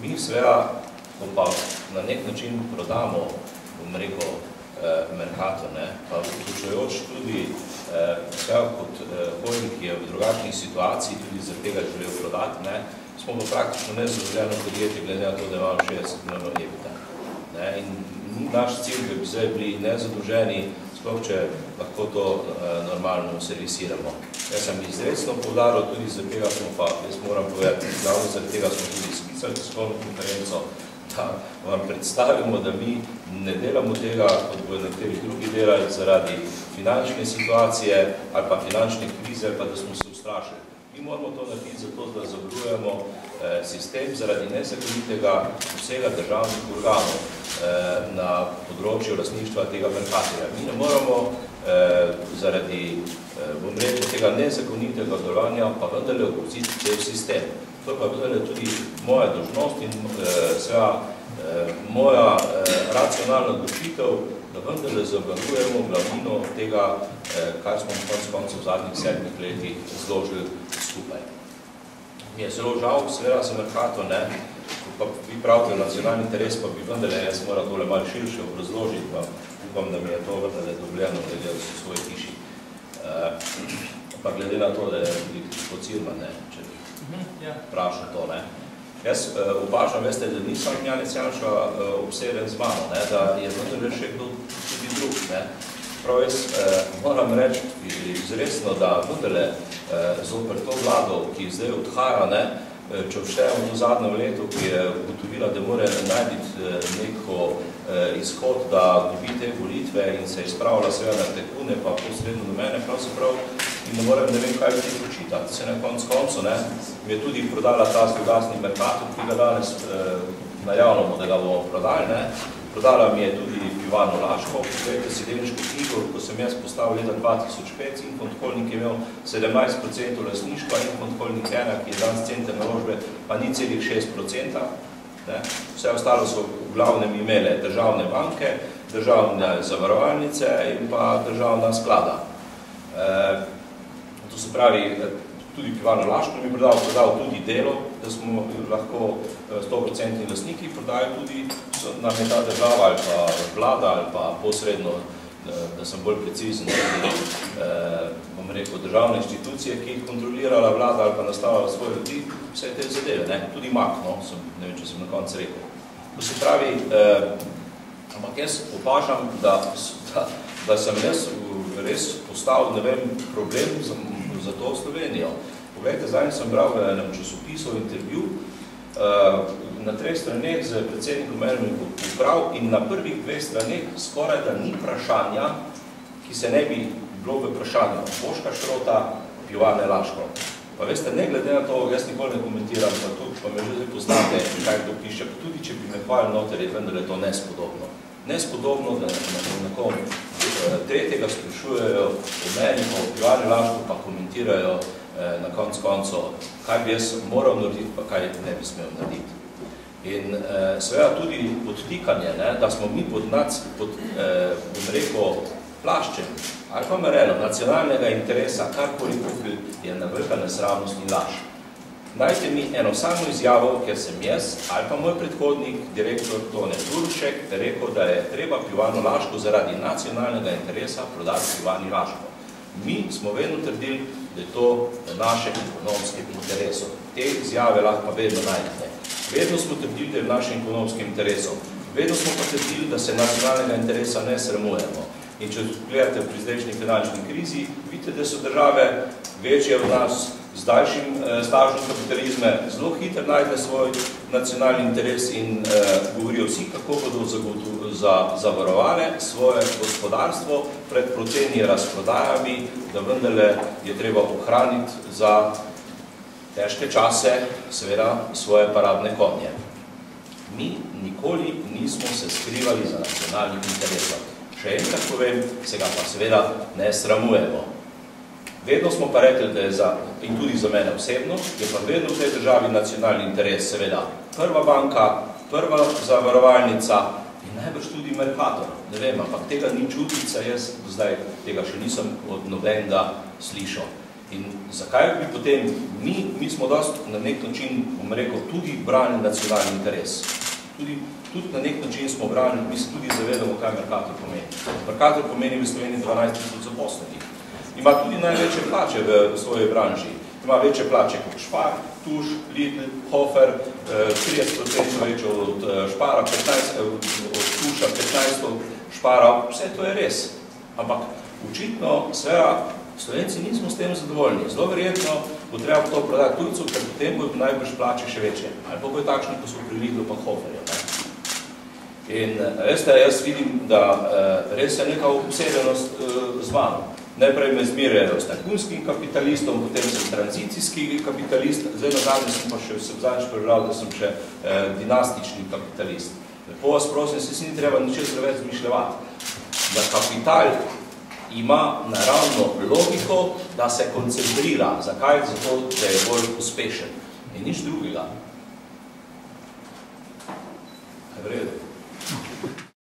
Mi seveda, ko pa na nek način prodamo, bom rekel, Mercator, pa vključujoč tudi kot holding, ki je v drugačnih situaciji, tudi zaradi tega želel prodati, smo pa praktično nezadolženo podjetje, glede na to, da imamo 60 milijonov EBITDA. In ni naš cilj, da bi zdaj bili nezadolženi, sploh če lahko to normalno servisiramo. Jaz sem izrecno poudaril, tudi zaradi tega smo pa, jaz moram povedati, glavno zaradi tega smo tudi sklicali tiskovno konferenco, da vam predstavimo, da mi ne delamo tega, kot bojo nekateri drugi delali zaradi finančne situacije ali pa finančne krize, ali pa da smo se ustrašili. Mi moramo to narediti zato, da zavarujemo sistem zaradi nezakonitega vsega državnih organov na področju lastništva tega Mercatorja. Mi ne moramo zaradi, bom rekel, tega nezakonitega delovanja pa vendarle ogroziti cel sistem. To pa vendarle tudi moja dolžnost in moja racionalna odločitev, da vendarle zavarujemo glavnino tega, kar smo konec koncev v zadnjih 7 letih zložili skupaj. Mi je zelo žal, seveda za Mercator, pa vi pravite nacionalni interes, pa bi vendarle jaz moral tole malo širše obrazložiti, pa upam, da mi je to vendarle dobljeno, glede v svoji hiši. Pa glede na to, da je tudi gospod Cirman, če vprašam to. Jaz opažam, veste, da nisem Janez Janša obseden z mano, da je vendarle še kdo tudi drug. Prav jaz moram reči izresno, da vendarle zoper to vlado, ki zdaj odhaja, če vštejemo to zadnjo leto, ki je ugotovila, da mora najti neko izhod, da dobi te volitve in se izpravlja seveda na tajkune, pa posredno do mene pravzaprav in ne morem, ne vem, kaj bi ti počitati. Se na koncu, mi je tudi prodala ta zloglasni Mercator, ki ga danes najavljamo, da ga bomo prodali. Prodala mi je tudi Pivano Laško, pogledajte si delniško knjigo, ko sem jaz postavil leta 2005, Infond Holding je imel 17% lastništva, Infond Holding 1, ki je danes center naložbe, pa ni celih 6%. Vse ostalo so v glavnem imele državne banke, državne zavarovalnice in pa državna sklada. To se pravi, tudi Pivano Laško mi je prodal tudi delo, da smo lahko 100% lastniki, prodajo tudi, nam je ta država ali pa vlada ali pa posredno, da sem bolj precizen, bom rekel, državne inštitucije, ki jih kontrolirala vlada ali pa nastavila svoje ljudi, vse te zadeve, tudi MAK, ne vem, če sem na koncu rekel. To se pravi, ampak jaz opažam, da sem jaz res postavil, ne vem, problem za to Slovenijo. Poglejte, zdaj sem bral v enem časopisu intervju na 3 straneh z predsednikom enih uprav in na prvih 2 straneh skoraj da ni vprašanja, ki se ne bi bilo v vprašanju. Boška Šrota, Pivane Laško. Pa veste, ne glede na to, jaz nikoli ne komentiram, pa me že poznate, kaj kdo piše, pa tudi če bi me hvalil noter, je vendar je to nespodobno. Nespodobno, da nekom tretjega sprašujejo o meni, pa o Pivane Laško, pa komentirajo na koncu, kaj bi jaz moral narediti, pa kaj ne bi smel narediti. In seveda tudi podtikanje, da smo mi pod plaščem ali pa mereno nacionalnega interesa, karkoli kupil, je na velika nesramnost in laž. Dajte mi eno samo izjavo, ker sem jaz ali pa moj predhodnik, direktor Tone Turšek, rekel, da je treba Pivano Laško zaradi nacionalnega interesa prodati Pivani Laško. Mi smo vedno trdili, da je to v našem ekonomskem interesu. Te izjave lahko pa vedno najdete. Vedno smo trdili, da je v našem ekonomskem interesu. Vedno smo pa trdili, da se nacionalnega interesa ne sramujemo. In če gledate pri zdajšnji finančni krizi, vidite, da so države večje od nas z daljšim stažem kapitalizme zelo hitro najde svoj nacionalni interes in govorijo vsi, kako bodo zavarovale svoje gospodarstvo pred proceni razprodajami, da vendarle je treba ohraniti za težke čase, seveda, svoje paradne konje. Mi nikoli nismo se skrivali za nacionalnim interesom. Še enkrat povem, se ga pa seveda ne sramujemo. Vedno smo pa rekli, da je in tudi za mene osebno, je pa vedno v tej državi nacionalni interes, seveda, prva banka, prva zavarovalnica in najbrž tudi Mercator. Ne vem, ampak tega ni čutica, jaz zdaj tega še nisem od nobenega slišal. In zakaj bi potem mi smo dosti na nek način, bom rekel, tudi branili nacionalni interes. Tudi na nek način smo branili, mi se tudi zavedamo, kaj Mercator pomeni. Mercator pomeni v Sloveniji 12,000 zaposlenih. Ima tudi največje plače v svoji branži. Ima večje plače kot Spar, Tuš, Lidl, Hofer, 30% večje od Spara, 15, od Tuša, 15 od Spara, vse to je res. Ampak očitno, seveda, Slovenci nismo s tem zadovoljni. Zelo verjetno bo treba to prodati tujcu, ker potem bodo najbrž plače še večje. Ali pa bo je takšni, ko so pri Lidlu pa Hoferju. In veste, jaz vidim, da res je neka obsedenost z vami. Najprej me zmerjajo s tajkunskim kapitalistom, potem sem tranzicijski kapitalist, zdaj na zadnje sem pa še zadnjič prebral, da sem še dinastični kapitalist. Lepo vas prosim, se si ni treba ničesar več zmišljevati. Da kapital ima naravno logiko, da se koncentrira. Zakaj? Zato, da je bolj uspešen. In nič drugega.